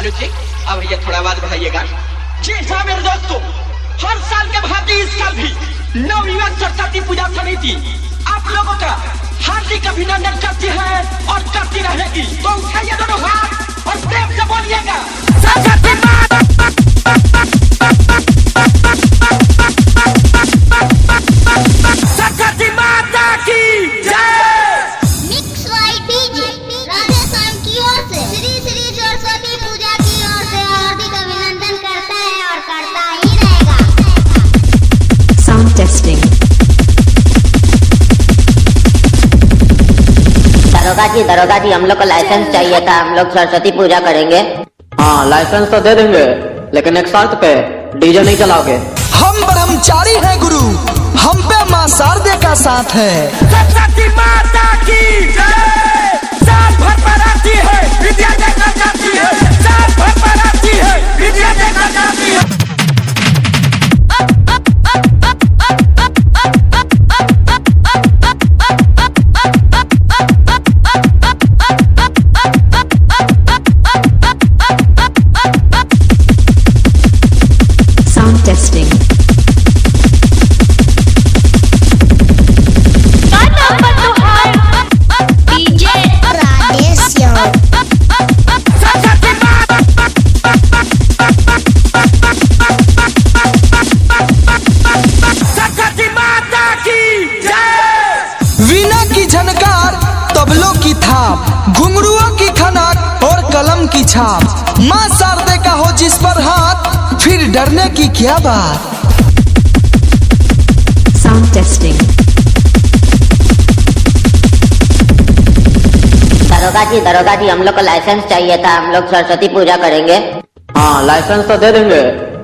अनुज जी अब भैया थोड़ा आवाज बढ़ाइएगा। जी हाँ मेरे दोस्तों, हर साल के भांति इस साल भी नवयुवक सरस्वती पूजा समिति आप लोगों का हार्दिक अभिनंदन करती है और करती रहेगी। तो उठाइए दोनों हाथ और प्रेम से बोलिएगा सरस्वती माता की जय। मिक्स वाई डीजे राजस्थान की ओर से श्री श्री सरस्वती पूजा की ओर से हार्दिक अभिनंदन करता है और करता ही रहेगा। Sound testing. दरोगा जी हम लोग को लाइसेंस चाहिए था, हम लोग सरस्वती पूजा करेंगे। हाँ लाइसेंस तो दे देंगे, लेकिन एक शर्त पे, डीजे नहीं चलाओगे। हम ब्रह्मचारी हैं गुरु, हम पे माँ शारदे का साथ है। सरस्वती माता की जय। साल भर पर आती है विद्या देकर जाती है, साल भर पर आती है विद्या देकर जाती है। Sound testing. DJ Rajesh Saraswati माता की जय। वीणा की झनकार, तबलों की थाप, घुंघरुओं की खनक और कलम की छाप। माँ शारदे का हो जिस पर हाथ, फिर डरने की क्या बात। Sound testing. दरोगा जी हम लोग को लाइसेंस चाहिए था, हम लोग सरस्वती पूजा करेंगे। हाँ लाइसेंस तो दे देंगे,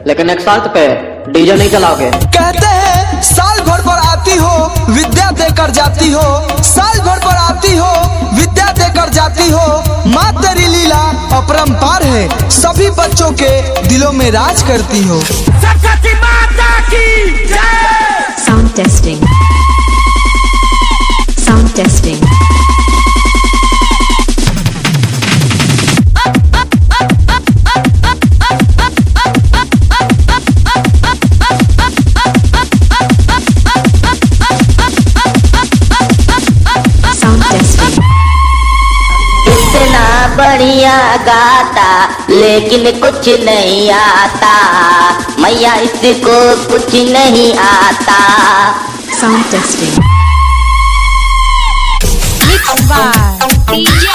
लेकिन एक शर्त पे, डीजे नहीं चलाओगे। कहते हैं साल भर पर आती हो विद्या देकर जाती हो, साल भर पर आती हो विद्या देकर जाती हो। माँ तेरी लीला अपरंपार है, सभी बच्चों के दिलों में राज करती हो। सरस्वती माता की जय। Sound testing. Sound testing. Sound testing. इतना बढ़िया गाता लेकिन कुछ नहीं आता, मैया इसको कुछ नहीं आता। Sound testing. डीजे